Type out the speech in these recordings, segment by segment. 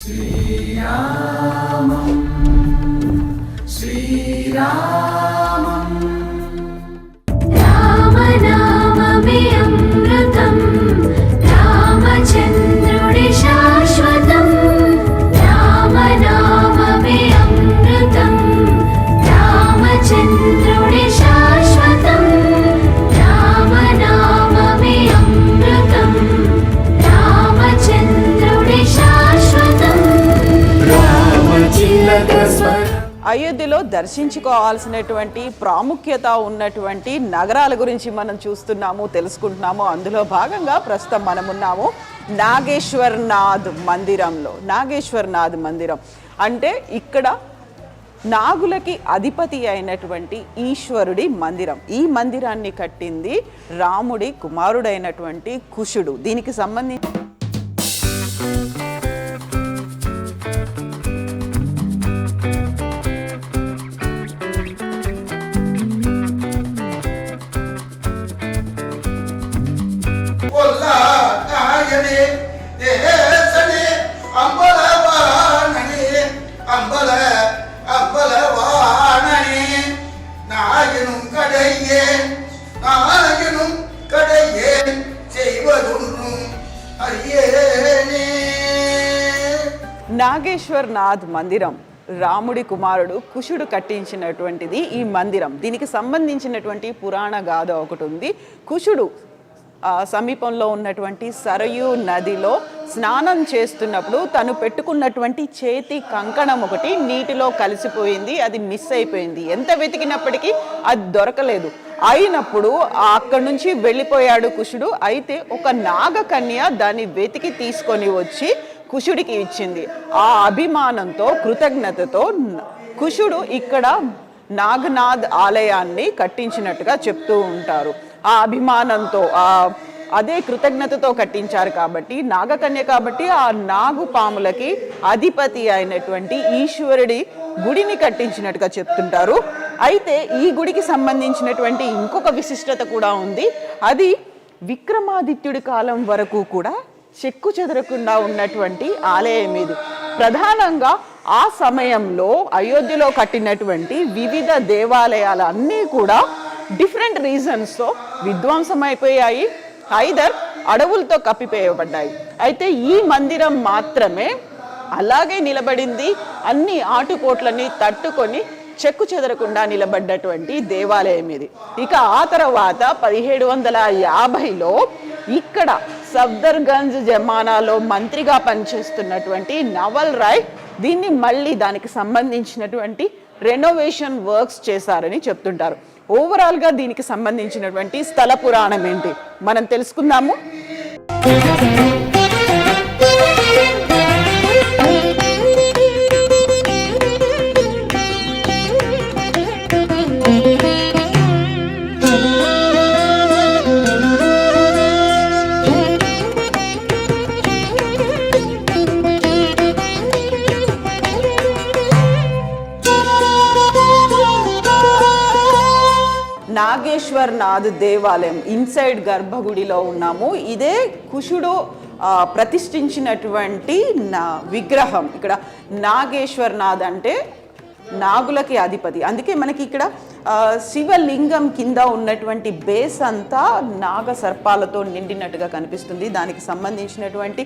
श्रीरामं श्रीरामं रामनाममे अमृतं रामचन्द्रुडि शाश्वतं रामनाममे अमृतं रामचन्द्रुडि शाश्वतं रामनाममे अमृतं रामचन्द्रुडि शाश्वतं रामचिलक स्वर అయోధ్యలో దర్శించుకోవాల్సినటువంటి ప్రాముఖ్యత ఉన్నటువంటి నగరాల గురించి మనం చూస్తున్నాము, తెలుసుకుంటున్నాము. అందులో భాగంగా ప్రస్తుతం మనమున్నాము నాగేశ్వర్నాథ్ మందిరంలో. నాగేశ్వర్నాథ్ మందిరం అంటే ఇక్కడ నాగులకి అధిపతి అయినటువంటి ఈశ్వరుడి మందిరం. ఈ మందిరాన్ని కట్టింది రాముడి కుమారుడైనటువంటి కుశుడు. దీనికి సంబంధించి నాగేశ్వర్నాథ్ మందిరం రాముడి కుమారుడు కుశుడు కట్టించినటువంటిది ఈ మందిరం. దీనికి సంబంధించినటువంటి పురాణ గాథ ఒకటి ఉంది. కుశుడు సమీపంలో ఉన్నటువంటి సరయూ నదిలో స్నానం చేస్తున్నప్పుడు తను పెట్టుకున్నటువంటి చేతి కంకణం ఒకటి నీటిలో కలిసిపోయింది. అది మిస్ అయిపోయింది. ఎంత వెతికినప్పటికీ అది దొరకలేదు. అయినప్పుడు అక్కడి నుంచి వెళ్ళిపోయాడు కుశుడు. అయితే ఒక నాగకన్య దాన్ని వెతికి తీసుకొని వచ్చి కుశుడికి ఇచ్చింది. ఆ అభిమానంతో, కృతజ్ఞతతో కుశుడు ఇక్కడ నాగనాథ్ ఆలయాన్ని కట్టించినట్టుగా చెప్తూ ఉంటారు. ఆ అభిమానంతో, అదే కృతజ్ఞతతో కట్టించారు కాబట్టి, నాగకన్య కాబట్టి ఆ నాగు పాములకి అధిపతి అయినటువంటి ఈశ్వరుడి గుడిని కట్టించినట్టుగా చెప్తుంటారు. అయితే ఈ గుడికి సంబంధించినటువంటి ఇంకొక విశిష్టత కూడా ఉంది. అది విక్రమాదిత్యుడి కాలం వరకు కూడా చెక్కు చెదరకుండా ఉన్నటువంటి ఆలయం ఇది. ప్రధానంగా ఆ సమయంలో అయోధ్యలో కట్టినటువంటి వివిధ దేవాలయాలు అన్నీ కూడా డిఫరెంట్ రీజన్స్తో విధ్వంసం అయిపోయాయి, ఐదర్ అడవులతో కప్పివేయబడ్డాయి. అయితే ఈ మందిరం మాత్రమే అలాగే నిలబడింది. అన్ని ఆటుపోట్లని తట్టుకొని చెక్కు చెదరకుండా నిలబడ్డటువంటి దేవాలయం ఇది. ఇక ఆ తర్వాత 1750లో ఇక్కడ సఫ్దర్గంజ్ జమానాలో మంత్రిగా పనిచేస్తున్నటువంటి నవల్ రాయ్ దీన్ని మళ్ళీ దానికి సంబంధించినటువంటి రెనోవేషన్ వర్క్స్ చేశారని చెప్తుంటారు. ఓవరాల్గా దీనికి సంబంధించినటువంటి స్థల పురాణం ఏంటి మనం తెలుసుకుందాము. నాగేశ్వర్నాథ్ దేవాలయం ఇన్సైడ్ గర్భగుడిలో ఉన్నాము. ఇదే కుశుడు ప్రతిష్ఠించినటువంటి విగ్రహం. ఇక్కడ నాగేశ్వర్నాథ్ అంటే నాగులకి అధిపతి. అందుకే మనకి ఇక్కడ శివలింగం కింద ఉన్నటువంటి బేస్ అంతా నాగ సర్పాలతో నిండినట్టుగా కనిపిస్తుంది. దానికి సంబంధించినటువంటి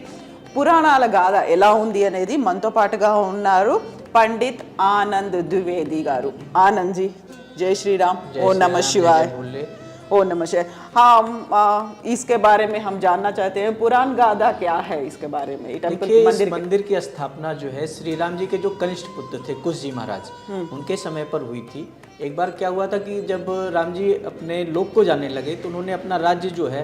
పురాణాల గాథ ఎలా ఉంది అనేది మనతో పాటుగా ఉన్నారు పండిత్ ఆనంద్ ద్వివేది గారు. ఆనంద్ జీ, जय श्री राम। ओ नमः शिवाय। ओ नमः शिवाय। हाँ, इसके बारे में हम जानना चाहते हैं, पुराण गाथा क्या है इसके बारे में? मंदिर की स्थापना जो है श्री राम जी के जो कनिष्ठ पुत्र थे कुश जी महाराज, उनके समय पर हुई थी। एक बार क्या हुआ था कि जब राम जी अपने लोक को जाने लगे तो उन्होंने अपना राज्य जो है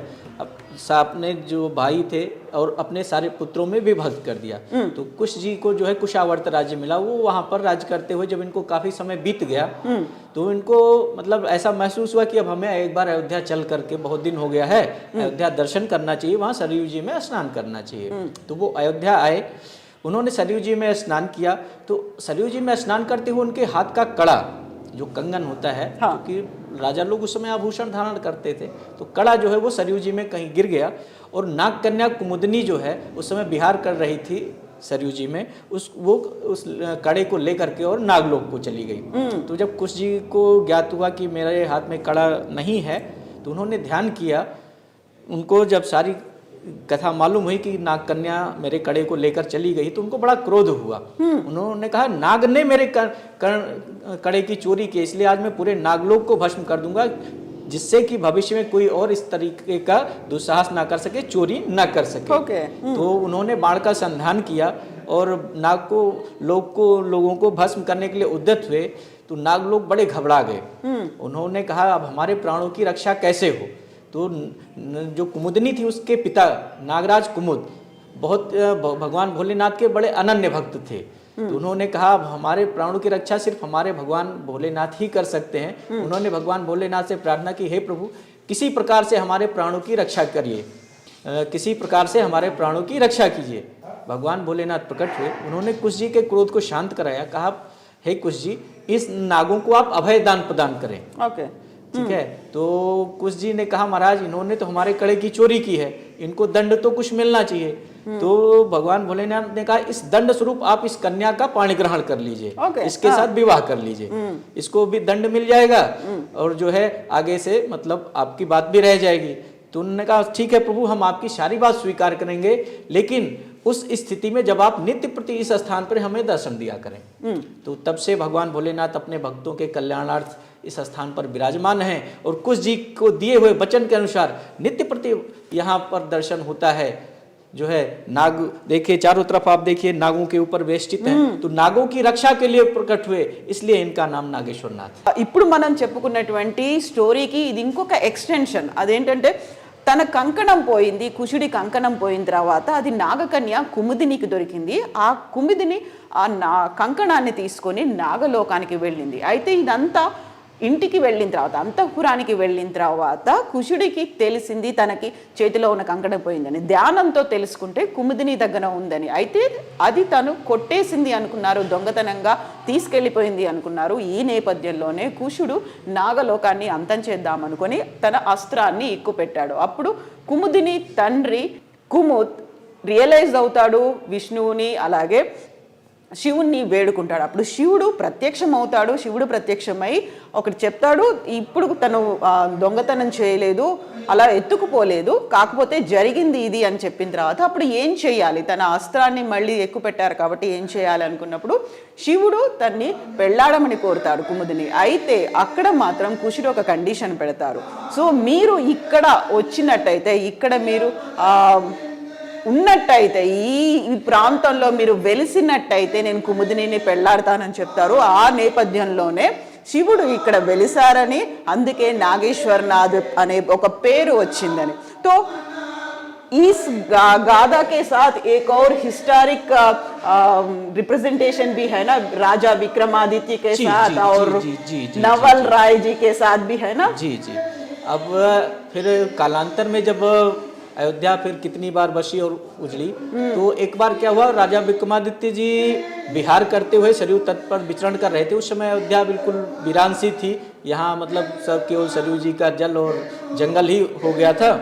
अपने जो भाई थे और अपने सारे पुत्रों में विभक्त कर दिया। तो कुश जी को जो है कुशावर्त राज्य मिला। वो वहाँ पर राज्य करते हुए जब इनको काफी समय बीत गया तो इनको मतलब ऐसा महसूस हुआ कि अब हमें एक बार अयोध्या चल करके, बहुत दिन हो गया है, अयोध्या दर्शन करना चाहिए, वहाँ सरयू जी में स्नान करना चाहिए। तो वो अयोध्या आए, उन्होंने सरयू जी में स्नान किया। तो सरयू जी में स्नान करते हुए उनके हाथ का कड़ा जो कंगन होता है, क्योंकि राजा लोग उस समय आभूषण धारण करते थे, तो कड़ा जो है वो सरयू जी में कहीं गिर गया। और नाग कन्या कुमुदनी जो है उस समय विहार कर रही थी सरयू जी में, उस कड़े को लेकर के और नागलोक को चली गई। तो जब कुश जी को ज्ञात हुआ कि मेरे हाथ में कड़ा नहीं है, तो उन्होंने ध्यान किया। उनको जब सारी कथा मालूम हुई कि नाग कन्या मेरे कड़े को लेकर चली गई, तो उनको बड़ा क्रोध हुआ। उन्होंने कहा नाग ने मेरे कड़े की चोरी की, इसलिए आज मैं पूरे नागलोक को भस्म कर दूंगा, जिससे कि भविष्य में कोई और इस तरीके का दुस्साहस ना कर सके, चोरी ना कर सके। तो उन्होंने बाण का संधान किया और लोगों को भस्म करने के लिए उद्यत हुए। तो नाग लोग बड़े घबरा गए। उन्होंने कहा अब हमारे प्राणों की रक्षा कैसे हो। तो जो कुमुदनी थी, उसके पिता नागराज कुमुद बहुत भगवान भोलेनाथ के बड़े अनन्य भक्त थे। तो उन्होंने कहा अब हमारे प्राणों की रक्षा सिर्फ हमारे भगवान भोलेनाथ ही कर सकते हैं। उन्होंने भगवान भोलेनाथ से प्रार्थना की, हे प्रभु किसी प्रकार से हमारे प्राणों की रक्षा करिए, किसी प्रकार से हमारे प्राणों की रक्षा कीजिए। भगवान भोलेनाथ प्रकट हुए, उन्होंने कुश जी के क्रोध को शांत कराया। कहा हे कुश जी, इस नागों को आप अभय दान प्रदान करें। ठीक है। तो कुश जी ने कहा महाराज इन्होंने तो हमारे कड़े की चोरी की है, इनको दंड तो कुछ मिलना चाहिए। तो भगवान भोलेनाथ ने कहा इस दंड स्वरूप आप इस कन्या का पाणी ग्रहण कर लीजिए, इसके साथ विवाह कर लीजिए, इसको भी दंड मिल जाएगा और जो है आगे से मतलब आपकी बात भी रह जाएगी। तो उन्होंने कहा ठीक है प्रभु, हम आपकी सारी बात स्वीकार करेंगे, लेकिन उस स्थिति में जब आप नित्य प्रति इस स्थान पर हमें दर्शन दिया करें। तो तब से भगवान भोलेनाथ अपने भक्तों के कल्याणार्थ इस स्थान पर विराजमान हैं और कुश जी को दिए हुए वचन के अनुसार नित्य प्रति यहाँ पर दर्शन होता है। जो है नाग देखिए, चारों तरफ आप देखिए नागों के ऊपर वेष्टित हैं। तो नागों की रक्षा के लिए प्रकट हुए, इसलिए इनका नाम नागेश्वरनाथ। ఇప్పుడు మనం చెప్పుకున్నటువంటి స్టోరీకి ఇది ఇంకొక ఎక్స్టెన్షన్. అదేంటంటే తన కంకణం పోయింది, కుశుడి కంకణం పోయిన తర్వాత అది నాగకన్య కుముదినికి దొరికింది. ఆ కుముదిని ఆ కంకణాన్ని తీసుకొని నాగలోకానికి వెళ్ళింది. అయితే ఇదంతా ఇంటికి వెళ్ళిన తర్వాత, అంతఃపురానికి వెళ్ళిన తర్వాత కుశుడికి తెలిసింది తనకి చేతిలో ఉన్న కంకణం పోయిందని. ధ్యానంతో తెలుసుకుంటే కుముదిని దగ్గర ఉందని. అయితే అది తను కొట్టేసింది అనుకున్నారు, దొంగతనంగా తీసుకెళ్ళిపోయింది అనుకున్నారు. ఈ నేపథ్యంలోనే కుశుడు నాగలోకాన్ని అంతం చేద్దామనుకొని తన అస్త్రాన్ని ఎక్కుపెట్టాడు. అప్పుడు కుముదిని తండ్రి కుముద్ రియలైజ్ అవుతాడు విష్ణువుని, అలాగే శివుణ్ణి వేడుకుంటాడు. అప్పుడు శివుడు ప్రత్యక్షం అవుతాడు. శివుడు ప్రత్యక్షమై ఒకటి చెప్తాడు, ఇప్పుడు తను దొంగతనం చేయలేదు, అలా ఎత్తుకుపోలేదు, కాకపోతే జరిగింది ఇది అని చెప్పిన తర్వాత అప్పుడు ఏం చేయాలి, తన అస్త్రాన్ని మళ్ళీ ఎక్కుపెట్టారు కాబట్టి ఏం చేయాలి అనుకున్నప్పుడు శివుడు తన్ని పెళ్ళాడమని కోరుతాడు కుముదిని. అయితే అక్కడ మాత్రం కుశుడు ఒక కండిషన్ పెడతారు. సో మీరు ఇక్కడ వచ్చినట్టయితే, ఇక్కడ మీరు ఉన్నట్టయితే, ఈ ప్రాంతంలో మీరు వెలిసినట్టయితే నేను కుముదిని పెళ్ళాడతానని చెప్తారు. ఆ నేపథ్యంలోనే శివుడు ఇక్కడ వెలిసారని, అందుకే నాగేశ్వరనాథ్ అనే ఒక పేరు వచ్చిందని. तो इस गाथा के साथ एक और हिस्टोरिक रिप्रेजेंटेशन भी है ना, राजा विक्रमादित्य के साथ और नवल राय जी के साथ भी है ना। जी जी। अब फिर कालांतर में जब अयोध्या फिर कितनी बार बसी और उजड़ी, तो एक बार क्या हुआ, राजा विक्रमादित्य जी विहार करते हुए सरयू तट पर विचरण कर रहे थे। उस समय अयोध्या बिल्कुल वीरान सी थी, यहाँ मतलब सब केवल सरयू जी का जल और जंगल ही हो गया था।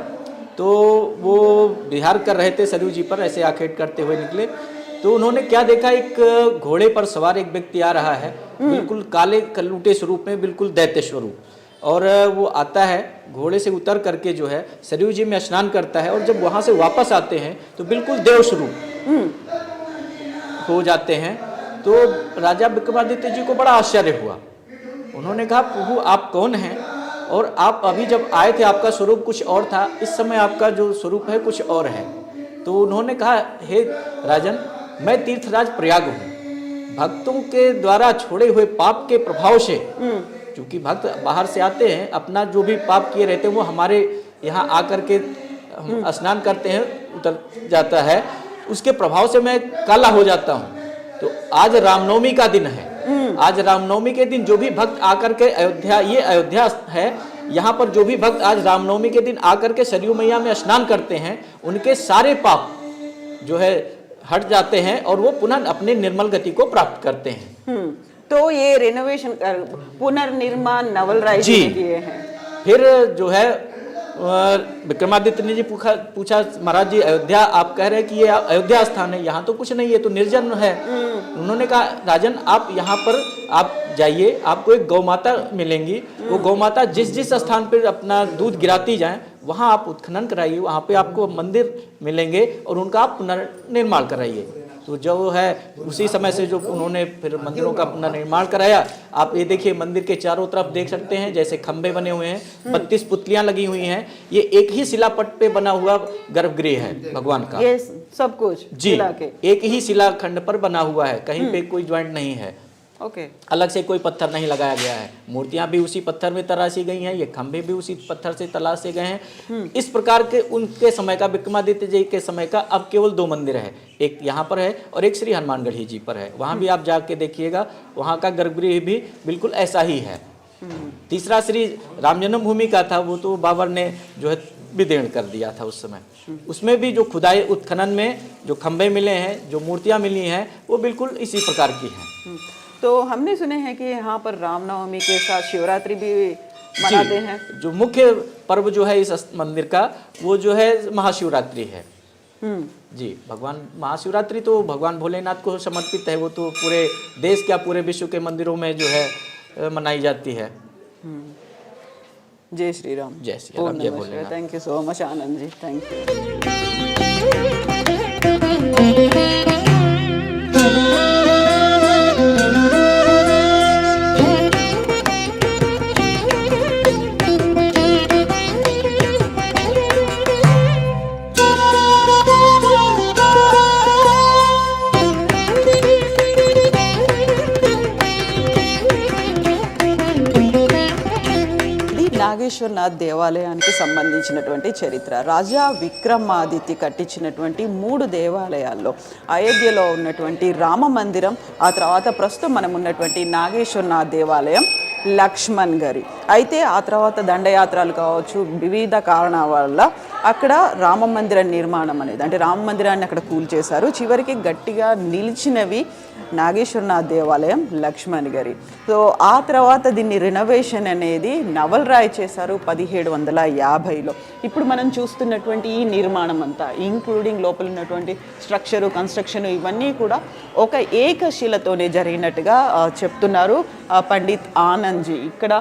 तो वो विहार कर रहे थे सरयू जी पर, ऐसे आखेट करते हुए निकले। तो उन्होंने क्या देखा, एक घोड़े पर सवार एक व्यक्ति आ रहा है, बिल्कुल काले कलूटे स्वरूप में, बिल्कुल दैत्य स्वरूप, और वो आता है घोड़े से उतर करके जो है सरयू जी में स्नान करता है, और जब वहाँ से वापस आते हैं तो बिल्कुल देव स्वरूप हो जाते हैं। तो राजा विक्रमादित्य जी को बड़ा आश्चर्य हुआ। उन्होंने कहा प्रभु आप कौन हैं, और आप अभी जब आए थे आपका स्वरूप कुछ और था, इस समय आपका जो स्वरूप है कुछ और है। तो उन्होंने कहा हे राजन, मैं तीर्थराज प्रयाग हूँ, भक्तों के द्वारा छोड़े हुए पाप के प्रभाव से, क्योंकि भक्त बाहर से आते हैं, अपना जो भी पाप किए रहते हैं वो हमारे यहाँ आकर के हम स्नान करते हैं, उतर जाता है, उसके प्रभाव से मैं काला हो जाता हूँ। तो आज रामनवमी का दिन है, आज रामनवमी के दिन जो भी भक्त आकर के अयोध्या, ये अयोध्या है, यहाँ पर जो भी भक्त आज रामनवमी के दिन आकर के सरयू मैया में स्नान करते हैं, उनके सारे पाप जो है हट जाते हैं और वो पुनः अपने निर्मल गति को प्राप्त करते हैं। तो ये रेनोवेशन पुनर्निर्माण नवल राय जी किए हैं। फिर जो है विक्रमादित्य ने जी पूछा महाराज जी, अयोध्या आप कह रहे हैं कि ये अयोध्या स्थान है, यहाँ तो कुछ नहीं है, तो निर्जन है। उन्होंने कहा राजन आप यहाँ पर आप जाइए, आपको एक गौ माता मिलेंगी, वो गौ माता जिस जिस स्थान पर अपना दूध गिराती जाए वहाँ आप उत्खनन कराइए, वहाँ पे आपको मंदिर मिलेंगे और उनका आप पुनर्निर्माण कराइए। तो जो है उसी समय से जो उन्होंने फिर मंदिरों का पुनर्निर्माण कराया। आप ये देखिए मंदिर के चारों तरफ देख सकते हैं जैसे खंभे बने हुए हैं, 32 पुतलियां लगी हुई हैं। ये एक ही शिलापट पे बना हुआ गर्भगृह है भगवान का, ये सब कुछ जी शिला के? एक ही शिलाखंड पर बना हुआ है, कहीं पे कोई ज्वाइंट नहीं है, ओके। अलग से कोई पत्थर नहीं लगाया गया है। मूर्तियां भी उसी पत्थर में तराशी गई हैं, ये खंभे भी उसी पत्थर से तराशे गए हैं। इस प्रकार के उनके समय का, विक्रमादित्य जी के समय का अब केवल 2 मंदिर है, एक यहाँ पर है और एक श्री हनुमानगढ़ी जी पर है। वहाँ भी आप जाके देखिएगा, वहाँ का गर्भगृह भी बिल्कुल ऐसा ही है। तीसरा श्री राम जन्मभूमि का था, वो तो बाबर ने जो है विदीर्ण कर दिया था उस समय। उसमें भी जो खुदाई उत्खनन में जो खंभे मिले हैं, जो मूर्तियां मिली हैं, वो बिल्कुल इसी प्रकार की हैं। तो हमने सुने हैं कि यहाँ पर रामनवमी के साथ शिवरात्रि भी मनाते हैं। जो मुख्य पर्व जो है इस मंदिर का, वो जो है महाशिवरात्रि है। जी, भगवान महाशिवरात्रि तो भगवान भोलेनाथ को समर्पित है, वो तो पूरे देश क्या पूरे विश्व के मंदिरों में जो है मनाई जाती है। जय श्री राम। जय श्री राम, जय Bholenath. Thank you so much Anand ji, thank you. Nageshwarnath దేవాలయానికి సంబంధించినటువంటి చరిత్ర. రాజా విక్రమాదిత్య కట్టించినటువంటి 3 దేవాలయాల్లో అయోధ్యలో ఉన్నటువంటి రామ మందిరం, ఆ తర్వాత ప్రస్తుతం మనం ఉన్నటువంటి నాగేశ్వరనాథ్ దేవాలయం, లక్ష్మణ్ గారి. అయితే ఆ తర్వాత దండయాత్రలు కావచ్చు, వివిధ కారణాల వల్ల అక్కడ రామ మందిర నిర్మాణం అనేది, అంటే రామ మందిరాన్ని అక్కడ కూల్చేశారు. చివరికి గట్టిగా నిలిచినవి నాగేశ్వరనాథ్ దేవాలయం, లక్ష్మణ్ గారి. సో ఆ తర్వాత దీన్ని రినోవేషన్ అనేది నవల్ రాయ్ చేశారు 1750లో. ఇప్పుడు మనం చూస్తున్నటువంటి ఈ నిర్మాణం అంతా, ఇంక్లూడింగ్ లోపల ఉన్నటువంటి స్ట్రక్చరు, కన్స్ట్రక్షన్, ఇవన్నీ కూడా ఒక ఏకశిలతోనే జరిగినట్టుగా చెప్తున్నారు పండిత్ ఆనంద్ జీ. ఇక్కడ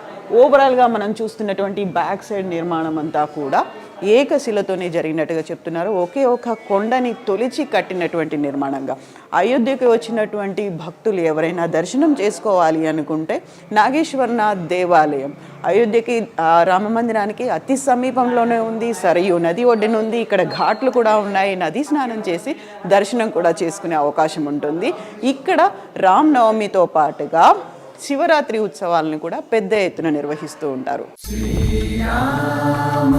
ఓవరాల్గా మనం చూస్తున్నటువంటి బ్యాక్ సైడ్ నిర్మాణం అంతా కూడా ఏకశిలతోనే జరిగినట్టుగా చెప్తున్నారు. ఒకే ఒక కొండని తొలిచి కట్టినటువంటి నిర్మాణంగా. అయోధ్యకి వచ్చినటువంటి భక్తులు ఎవరైనా దర్శనం చేసుకోవాలి అనుకుంటే నాగేశ్వరనాథ్ దేవాలయం అయోధ్యకి రామ మందిరానికి అతి సమీపంలోనే ఉంది. సరయూ నది ఒడ్డున ఉంది. ఇక్కడ ఘాట్లు కూడా ఉన్నాయి. నది స్నానం చేసి దర్శనం కూడా చేసుకునే అవకాశం ఉంటుంది. ఇక్కడ రామ్ నవమితో పాటుగా శివరాత్రి ఉత్సవాలను కూడా పెద్ద ఎత్తున నిర్వహిస్తూ ఉంటారు. శ్రీరామ